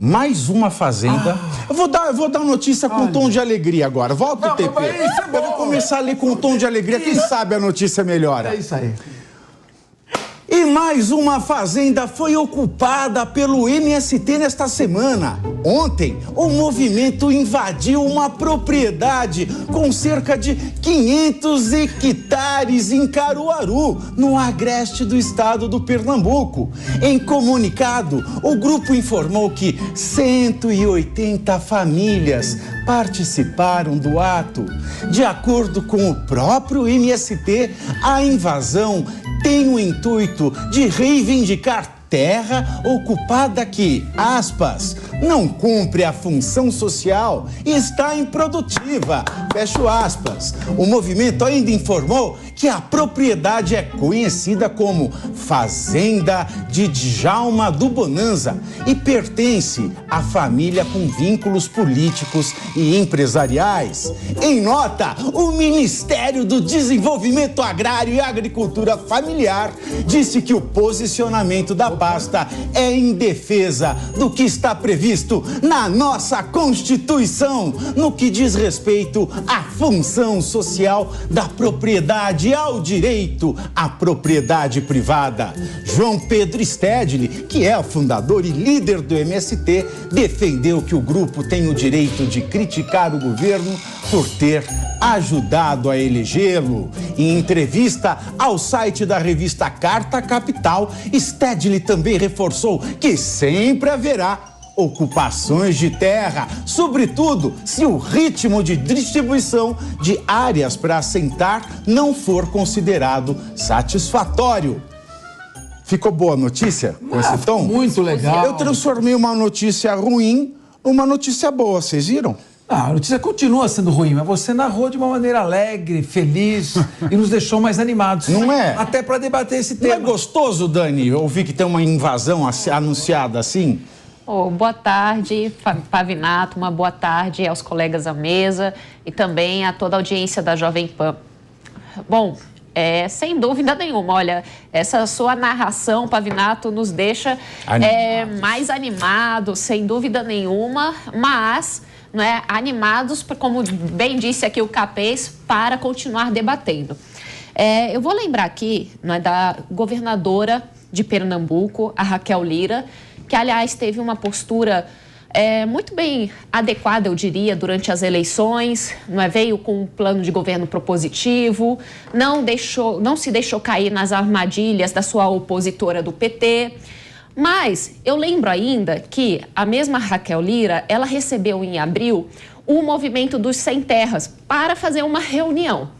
Mais uma fazenda. Eu vou dar notícia com tom de alegria agora. Volta o TP. Eu vou começar a ler com tom de alegria. Quem sabe a notícia melhora. É isso aí. E mais uma fazenda foi ocupada pelo MST nesta semana. Ontem, o movimento invadiu uma propriedade com cerca de 500 hectares em Caruaru, no agreste do estado do Pernambuco. Em comunicado, o grupo informou que 180 famílias participaram do ato. De acordo com o próprio MST, a invasão tem o intuito de reivindicar terra ocupada que, aspas, não cumpre a função social e está improdutiva, fecho aspas. O movimento ainda informou que a propriedade é conhecida como Fazenda de Djalma do Bonanza e pertence à família com vínculos políticos e empresariais. Em nota, o Ministério do Desenvolvimento Agrário e Agricultura Familiar disse que o posicionamento da pasta é em defesa do que está previsto na nossa Constituição, no que diz respeito à função social da propriedade e ao direito à propriedade privada. João Pedro Stedley, que é o fundador e líder do MST, defendeu que o grupo tem o direito de criticar o governo por ter ajudado a elegê-lo. Em entrevista ao site da revista Carta Capital, Stedley também reforçou que sempre haverá ocupações de terra, sobretudo se o ritmo de distribuição de áreas para assentar não for considerado satisfatório. Ficou boa a notícia com esse tom? Muito legal. Eu transformei uma notícia ruim numa notícia boa, vocês viram? A notícia continua sendo ruim, mas você narrou de uma maneira alegre, feliz e nos deixou mais animados. Não é? Até para debater esse tema. Não é gostoso, Dani, ouvir que tem uma invasão anunciada assim? Oh, boa tarde, Pavinato, uma boa tarde aos colegas à mesa e também a toda a audiência da Jovem Pan. Bom, sem dúvida nenhuma, olha, essa sua narração, Pavinato, nos deixa mais animados, sem dúvida nenhuma, mas animados, como bem disse aqui o Capês, para continuar debatendo. Eu vou lembrar aqui da governadora de Pernambuco, a Raquel Lira, que, aliás, teve uma postura muito bem adequada, eu diria, durante as eleições, veio com um plano de governo propositivo, não se deixou cair nas armadilhas da sua opositora do PT. Mas eu lembro ainda que a mesma Raquel Lira, ela recebeu em abril o movimento dos Sem Terras para fazer uma reunião.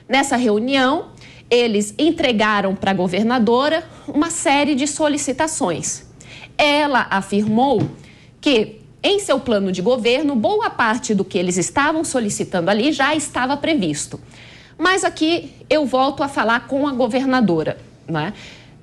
Nessa reunião, eles entregaram para a governadora uma série de solicitações. Ela afirmou que, em seu plano de governo, boa parte do que eles estavam solicitando ali já estava previsto. Mas aqui eu volto a falar com a governadora,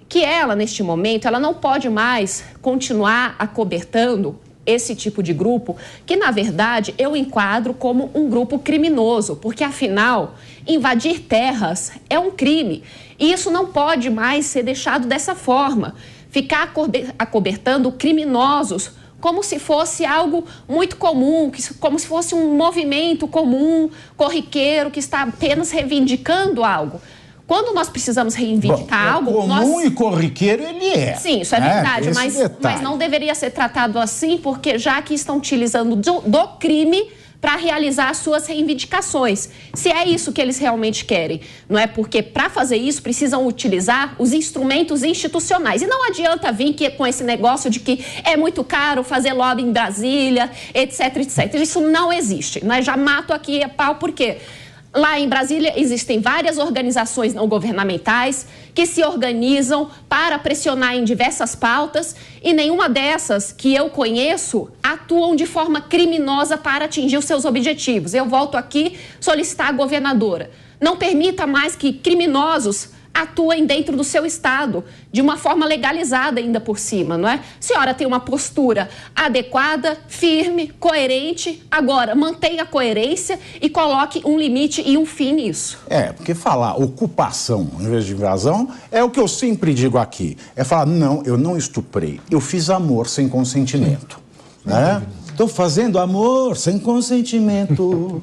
que ela, neste momento, ela não pode mais continuar acobertando esse tipo de grupo, que, na verdade, eu enquadro como um grupo criminoso, porque, afinal, invadir terras é um crime. E isso não pode mais ser deixado dessa forma. Ficar acobertando criminosos como se fosse algo muito comum, como se fosse um movimento comum, corriqueiro, que está apenas reivindicando algo. Quando nós precisamos reivindicar algo... Comum e corriqueiro ele é. Sim, isso é verdade, mas não deveria ser tratado assim, porque já que estão utilizando do crime para realizar as suas reivindicações. Se é isso que eles realmente querem, não é? Porque para fazer isso precisam utilizar os instrumentos institucionais. E não adianta vir com esse negócio de que é muito caro fazer lobby em Brasília, etc, etc. Isso não existe. Já mato aqui a pau, por quê? Lá em Brasília existem várias organizações não governamentais que se organizam para pressionar em diversas pautas e nenhuma dessas que eu conheço atuam de forma criminosa para atingir os seus objetivos. Eu volto aqui solicitar à governadora: não permita mais que criminosos atuem dentro do seu estado, de uma forma legalizada ainda por cima, não é? A senhora tem uma postura adequada, firme, coerente, agora mantenha a coerência e coloque um limite e um fim nisso. Porque falar ocupação em vez de invasão é o que eu sempre digo aqui, é falar, não, eu não estuprei, eu fiz amor sem consentimento. Estou fazendo amor sem consentimento.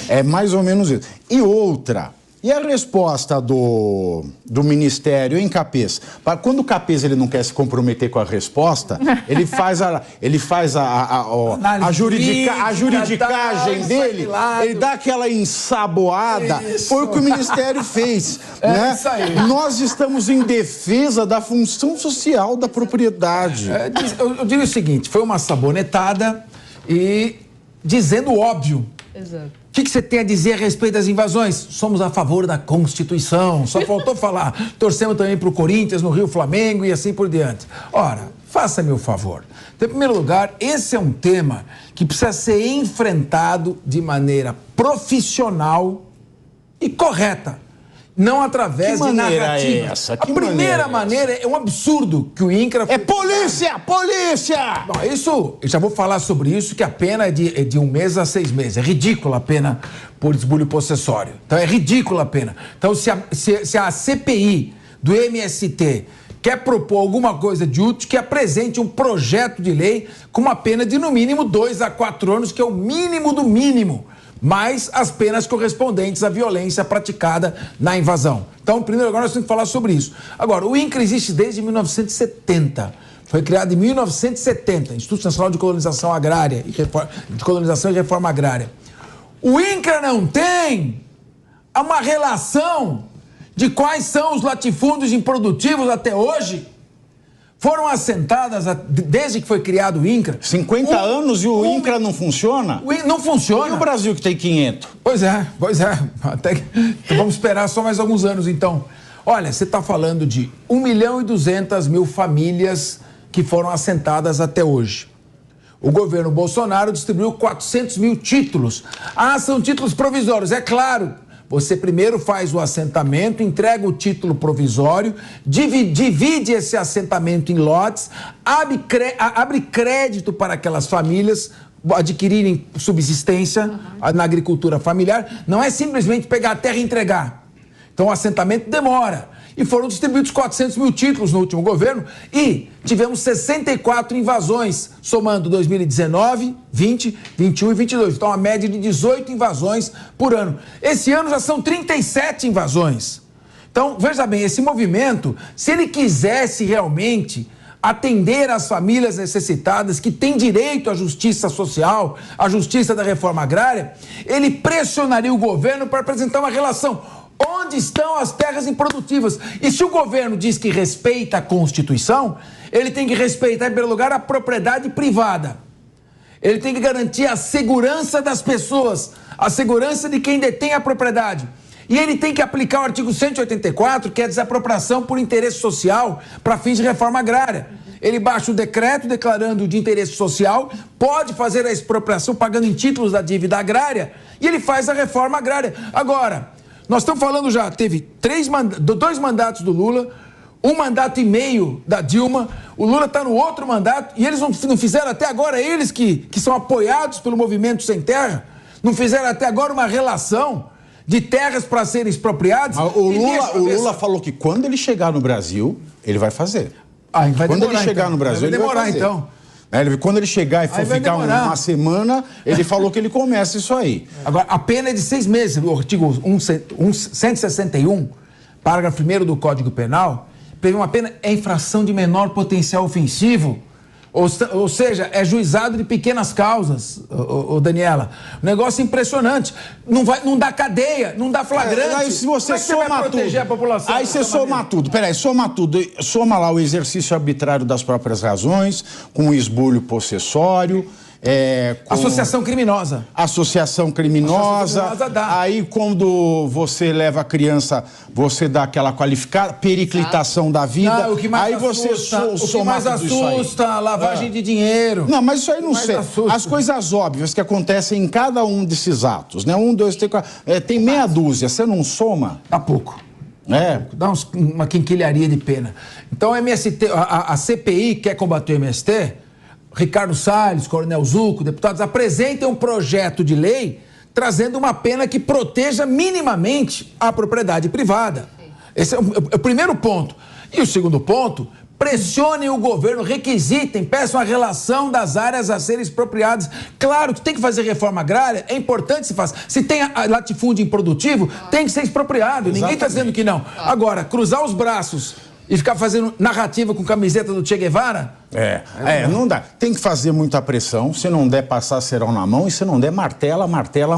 É mais ou menos isso. E outra, e a resposta do Ministério em Capês? Quando o Capês ele não quer se comprometer com a resposta, ele faz a juridicagem dele, ele dá aquela ensaboada. Foi o que o Ministério fez. Né? Isso aí. Nós estamos em defesa da função social da propriedade. Eu digo o seguinte, foi uma sabonetada e dizendo o óbvio. Exato. O que você tem a dizer a respeito das invasões? Somos a favor da Constituição. Só faltou falar. Torcemos também para o Corinthians, no Rio Flamengo e assim por diante. Ora, faça-me o favor. Então, em primeiro lugar, esse é um tema que precisa ser enfrentado de maneira profissional e correta. Não através de narrativa. É essa? A primeira maneira é um absurdo que o INCRA... É polícia! Polícia! Bom, isso, eu já vou falar sobre isso, que a pena é de 1 mês a 6 meses. É ridícula a pena por esbulho possessório. Então, é ridícula a pena. Então, se a CPI do MST quer propor alguma coisa de útil, que apresente um projeto de lei com uma pena de, no mínimo, 2 a 4 anos, que é o mínimo do mínimo, mais as penas correspondentes à violência praticada na invasão. Então, em primeiro lugar, nós temos que falar sobre isso. Agora, o INCRA existe desde 1970. Foi criado em 1970, Instituto Nacional de Colonização Agrária, de Colonização e Reforma Agrária. O INCRA não tem uma relação de quais são os latifúndios improdutivos até hoje. Foram assentadas, desde que foi criado o INCRA... 50 anos e o INCRA não funciona? Não funciona. E o Brasil que tem 500? Pois é. Até que, vamos esperar só mais alguns anos, então. Olha, você está falando de 1.200.000 famílias que foram assentadas até hoje. O governo Bolsonaro distribuiu 400.000 títulos. Ah, são títulos provisórios, é claro. Você primeiro faz o assentamento, entrega o título provisório, divide esse assentamento em lotes, abre crédito para aquelas famílias adquirirem subsistência na agricultura familiar. Não é simplesmente pegar a terra e entregar. Então o assentamento demora. E foram distribuídos 400.000 títulos no último governo e tivemos 64 invasões, somando 2019, 20, 21 e 22. Então, uma média de 18 invasões por ano. Esse ano já são 37 invasões. Então, veja bem, esse movimento, se ele quisesse realmente atender às famílias necessitadas que têm direito à justiça social, à justiça da reforma agrária, ele pressionaria o governo para apresentar uma relação. Onde estão as terras improdutivas? E se o governo diz que respeita a Constituição, ele tem que respeitar, em primeiro lugar, a propriedade privada. Ele tem que garantir a segurança das pessoas, a segurança de quem detém a propriedade. E ele tem que aplicar o artigo 184, que é a desapropriação por interesse social para fins de reforma agrária. Ele baixa o decreto declarando de interesse social, pode fazer a expropriação pagando em títulos da dívida agrária e ele faz a reforma agrária. Agora, nós estamos falando já, teve 2 mandatos do Lula, 1 mandato e meio da Dilma, o Lula está no outro mandato e eles não fizeram até agora, eles que são apoiados pelo Movimento Sem Terra, não fizeram até agora uma relação de terras para serem expropriadas. O Lula falou que quando ele chegar no Brasil, ele vai fazer. Quando ele chegar no Brasil, ele vai fazer. Então. Quando ele chegar e for ficar uma semana, ele falou que ele começa isso aí. Agora, a pena é de 6 meses. O artigo 161, parágrafo 1º do Código Penal, prevê uma pena é infração de menor potencial ofensivo. Ou seja, é juizado de pequenas causas, Daniela. Um negócio impressionante. Não dá cadeia, não dá flagrante. Aí se você soma tudo, a população aí você soma tudo. Peraí, soma tudo. Soma lá o exercício arbitrário das próprias razões, com o esbulho possessório. Associação criminosa. Associação criminosa dá. Aí, quando você leva a criança, você dá aquela qualificada, periclitação da vida. Não, o que mais aí assusta, o que mais assusta, lavagem de dinheiro. Não, mas isso aí não sei. As coisas óbvias que acontecem em cada um desses atos, né? 1, 2, 3, 4. Tem meia dúzia, você não soma? Dá pouco. Dá uma quinquilharia de pena. Então, a CPI quer combater o MST. Ricardo Salles, Coronel Zucco, deputados, apresentem um projeto de lei trazendo uma pena que proteja minimamente a propriedade privada. Esse é o primeiro ponto. E o segundo ponto, Pressionem o governo, requisitem, peçam a relação das áreas a serem expropriadas. Claro que tem que fazer reforma agrária, é importante que se faça. Se tem latifúndio improdutivo, tem que ser expropriado. Exatamente. Ninguém está dizendo que não. Agora, cruzar os braços e ficar fazendo narrativa com camiseta do Che Guevara? Não dá. Tem que fazer muita pressão. Se não der, passar cerol na mão. E se não der, martela, martelão.